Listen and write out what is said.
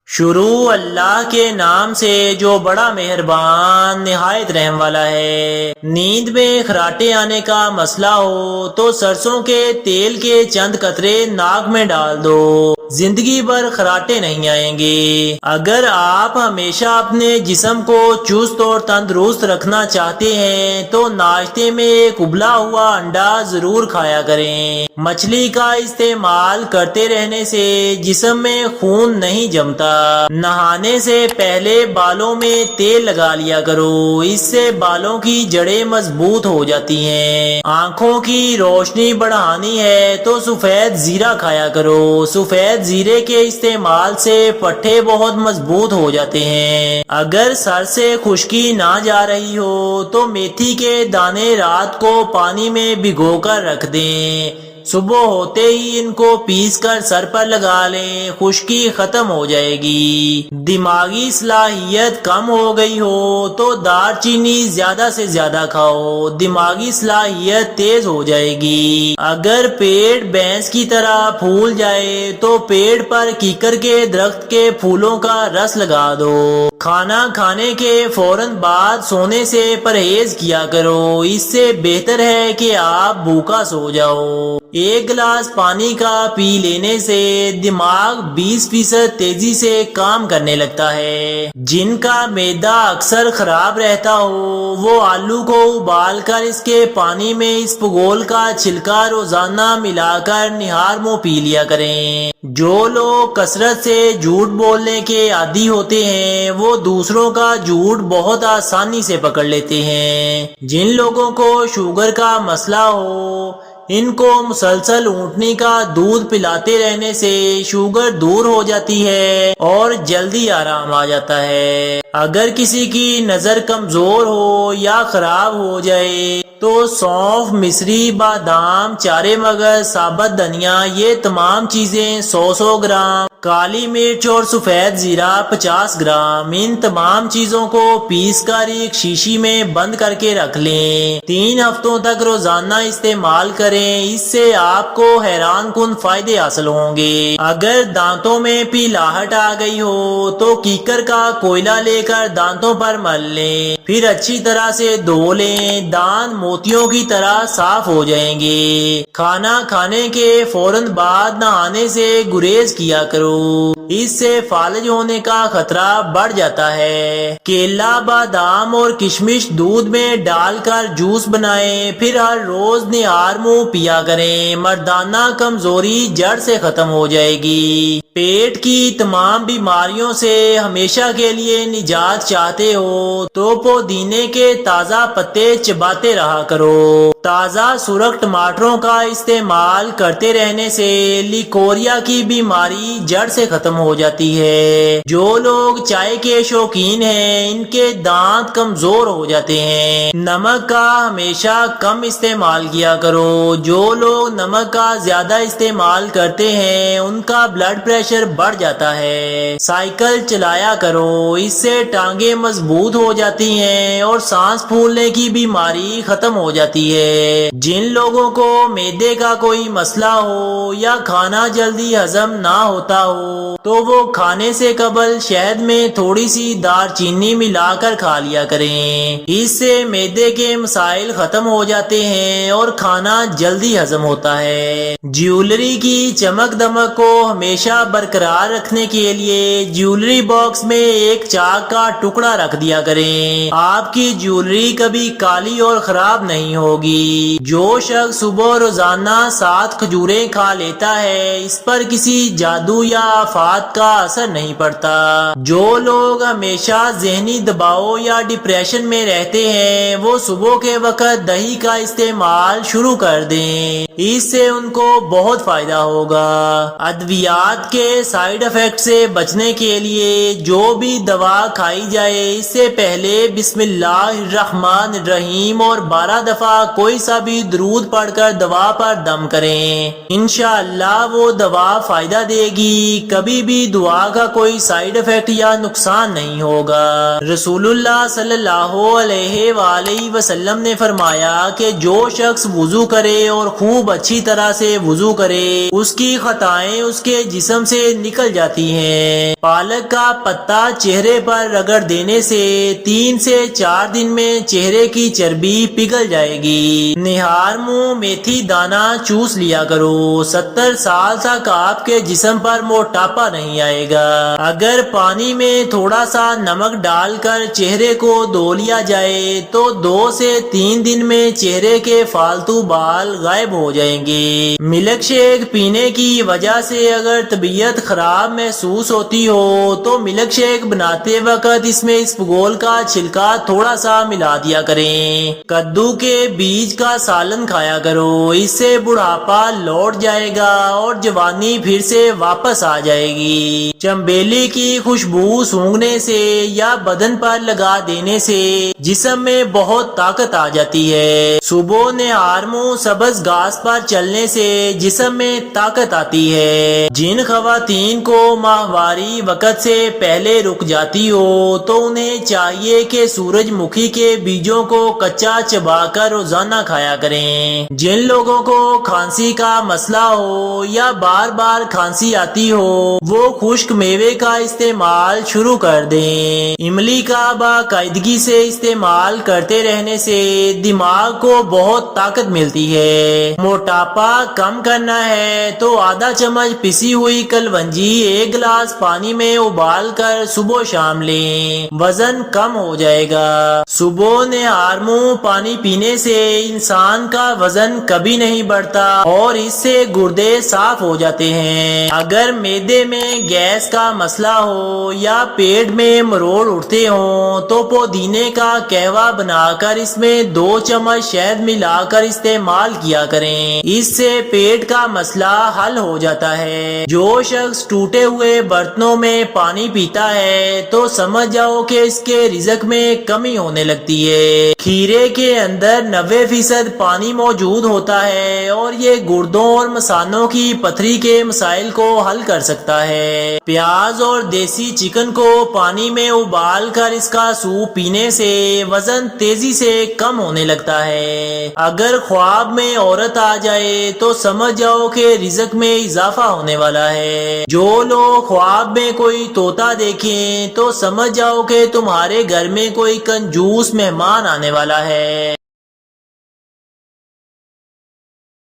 شروع اللہ کے نام سے جو بڑا مہربان نہایت رحم والا ہے۔ نیند میں خراٹے آنے کا مسئلہ ہو تو سرسوں کے تیل کے چند قطرے ناک میں ڈال دو، زندگی بھر خراٹے نہیں آئیں گے۔ اگر آپ ہمیشہ اپنے جسم کو چست اور تندرست رکھنا چاہتے ہیں تو ناشتے میں ایک ابلا ہوا انڈا ضرور کھایا کریں۔ مچھلی کا استعمال کرتے رہنے سے جسم میں خون نہیں جمتا۔ نہانے سے پہلے بالوں میں تیل لگا لیا کرو، اس سے بالوں کی جڑیں مضبوط ہو جاتی ہیں۔ آنکھوں کی روشنی بڑھانی ہے تو سفید زیرہ کھایا کرو، سفید زیرے کے استعمال سے پٹھے بہت مضبوط ہو جاتے ہیں۔ اگر سر سے خشکی نہ جا رہی ہو تو میتھی کے دانے رات کو پانی میں بھگو کر رکھ دیں، صبح ہوتے ہی ان کو پیس کر سر پر لگا لیں، خشکی ختم ہو جائے گی۔ دماغی صلاحیت کم ہو گئی ہو تو دار چینی زیادہ سے زیادہ کھاؤ، دماغی صلاحیت تیز ہو جائے گی۔ اگر پیٹ بھینس کی طرح پھول جائے تو پیڑ پر کیکر کے درخت کے پھولوں کا رس لگا دو۔ کھانا کھانے کے فوراً بعد سونے سے پرہیز کیا کرو، اس سے بہتر ہے کہ آپ بھوکا سو جاؤ۔ ایک گلاس پانی کا پی لینے سے دماغ 20% تیزی سے کام کرنے لگتا ہے۔ جن کا معدہ اکثر خراب رہتا ہو وہ آلو کو ابال کر اس کے پانی میں اسپغول کا چھلکا روزانہ ملا کر نہار منہ پی لیا کریں۔ جو لوگ کثرت سے جھوٹ بولنے کے عادی ہوتے ہیں وہ دوسروں کا جھوٹ بہت آسانی سے پکڑ لیتے ہیں۔ جن لوگوں کو شوگر کا مسئلہ ہو ان کو مسلسل اونٹنی کا دودھ پلاتے رہنے سے شوگر دور ہو جاتی ہے اور جلدی آرام آ جاتا ہے۔ اگر کسی کی نظر کمزور ہو یا خراب ہو جائے تو سونف، مصری، بادام، چارے مغز، ثابت دھنیا، یہ تمام چیزیں 100 گرام، کالی مرچ اور سفید زیرہ 50 گرام، ان تمام چیزوں کو پیس کر ایک شیشی میں بند کر کے رکھ لیں۔ 3 ہفتوں تک روزانہ استعمال کریں، اس سے آپ کو حیران کن فائدے حاصل ہوں گے۔ اگر دانتوں میں پیلاہٹ آ گئی ہو تو کیکر کا کوئلہ لے کر دانتوں پر مل لیں، پھر اچھی طرح سے دھو لیں، دانت موتیوں کی طرح صاف ہو جائیں گے۔ کھانا کھانے کے فوراً بعد نہانے سے گریز کیا کرو، اس سے فالج ہونے کا خطرہ بڑھ جاتا ہے۔ کیلا، بادام اور کشمش دودھ میں ڈال کر جوس بنائیں، پھر ہر روز نہار منہ پیا کریں، مردانہ کمزوری جڑ سے ختم ہو جائے گی۔ پیٹ کی تمام بیماریوں سے ہمیشہ کے لیے نجات چاہتے ہو تو پودینے کے تازہ پتے چباتے رہا کرو۔ تازہ سرخ ٹماٹروں کا استعمال کرتے رہنے سے لیکوریا کی بیماری جڑ سے ختم ہو جاتی ہے۔ جو لوگ چائے کے شوقین ہیں ان کے دانت کمزور ہو جاتے ہیں۔ نمک کا ہمیشہ کم استعمال کیا کرو، جو لوگ نمک کا زیادہ استعمال کرتے ہیں ان کا بلڈ پریشر بڑھ جاتا ہے۔ سائیکل چلایا کرو، اس سے ٹانگیں مضبوط ہو جاتی ہیں اور سانس پھولنے کی بیماری ختم ہو جاتی ہے۔ جن لوگوں کو معدے کا کوئی مسئلہ ہو یا کھانا جلدی ہضم نہ ہوتا ہو تو وہ کھانے سے قبل شہد میں تھوڑی سی دار چینی ملا کر کھا لیا کریں، اس سے معدے کے مسائل ختم ہو جاتے ہیں اور کھانا جلدی ہضم ہوتا ہے۔ جیولری کی چمک دمک کو ہمیشہ برقرار رکھنے کے لیے جیولری باکس میں ایک چاک کا ٹکڑا رکھ دیا کریں، آپ کی جیولری کبھی کالی اور خراب نہیں ہوگی۔ جو شخص صبح روزانہ 7 کھجوریں کھا لیتا ہے اس پر کسی جادو یا آفات کا اثر نہیں پڑتا۔ جو لوگ ہمیشہ ذہنی دباؤ یا ڈپریشن میں رہتے ہیں وہ صبح کے وقت دہی کا استعمال شروع کر دیں، اس سے ان کو بہت فائدہ ہوگا۔ ادویات کے سائیڈ افیکٹ سے بچنے کے لیے جو بھی دوا کھائی جائے اس سے پہلے بسم اللہ الرحمن الرحیم اور 12 دفعہ کوئی سا بھی درود پڑھ کر دوا پر دم کریں، انشاءاللہ وہ دوا فائدہ دے گی کبھی بھی دعا کا کوئی سائیڈ افیکٹ یا نقصان نہیں ہوگا۔ رسول اللہ صلی اللہ علیہ وآلہ وسلم نے فرمایا کہ جو شخص وضو کرے اور خوب اچھی طرح سے وضو کرے اس کی خطائیں اس کے جسم سے نکل جاتی ہیں۔ پالک کا پتا چہرے پر رگڑ دینے سے 3 سے 4 دن میں چہرے کی چربی پگھل جائے گی۔ نہار منہ میتھی دانہ چوس لیا کرو، 70 سال تک آپ کے جسم پر موٹاپا نہیں آئے گا۔ اگر پانی میں تھوڑا سا نمک ڈال کر چہرے کو دھو لیا جائے تو 2 سے 3 دن میں چہرے کے فالتو بال غائب ہو جائیں گے۔ ملک شیک پینے کی وجہ سے اگر طبیعت خراب محسوس ہوتی ہو تو ملک شیک بناتے وقت اس میں اسپغول کا چھلکا تھوڑا سا ملا دیا کریں۔ کدو کے بیج کا سالن کھایا کرو، اس سے بڑھاپا لوٹ جائے گا اور جوانی پھر سے واپس آ جائے گی۔ چنبیلی کی خوشبو سونگھنے سے یا بدن پر لگا دینے سے جسم میں بہت طاقت آ جاتی ہے۔ صبح نہار منہ سبز گھاس پر چلنے سے جسم میں طاقت آتی ہے۔ جن خواتین کو ماہواری وقت سے پہلے رک جاتی ہو تو انہیں چاہیے کہ سورج مکھی کے بیجوں کو کچا چبا کر روزانہ کھایا کریں۔ جن لوگوں کو کھانسی کا مسئلہ ہو یا بار بار کھانسی آتی ہو وہ خشک میوے کا استعمال شروع کر دیں۔ املی کا باقاعدگی سے استعمال کرتے رہنے سے دماغ کو بہت طاقت ملتی ہے۔ موٹاپا کم کرنا ہے تو آدھا چمچ پسی ہوئی کلونجی 1 گلاس پانی میں ابال کر صبح شام لیں، وزن کم ہو جائے گا۔ صبح نہار منہ پانی پینے سے انسان کا وزن کبھی نہیں بڑھتا اور اس سے گردے صاف ہو جاتے ہیں۔ اگر معدے میں گیس کا مسئلہ ہو یا پیٹ میں مروڑ اٹھتے ہوں تو پودینے کا قہوہ بنا کر اس میں 2 چمچ شہد ملا کر استعمال کیا کریں، اس سے پیٹ کا مسئلہ حل ہو جاتا ہے۔ جو شخص ٹوٹے ہوئے برتنوں میں پانی پیتا ہے تو سمجھ جاؤ کہ اس کے رزق میں کمی ہونے لگتی ہے۔ کھیرے کے اندر 90% پانی موجود ہوتا ہے اور یہ گردوں اور مثانوں کی پتھری کے مسائل کو حل کر سکتا ہے۔ پیاز اور دیسی چکن کو پانی میں ابال کر اس کا سوپ پینے سے وزن تیزی سے کم ہونے لگتا ہے۔ اگر خواب میں عورت آ جائے تو سمجھ جاؤ کہ رزق میں اضافہ ہونے والا ہے۔ جو لوگ خواب میں کوئی طوطا دیکھیں تو سمجھ جاؤ کہ تمہارے گھر میں کوئی کنجوس مہمان آنے والا ہے۔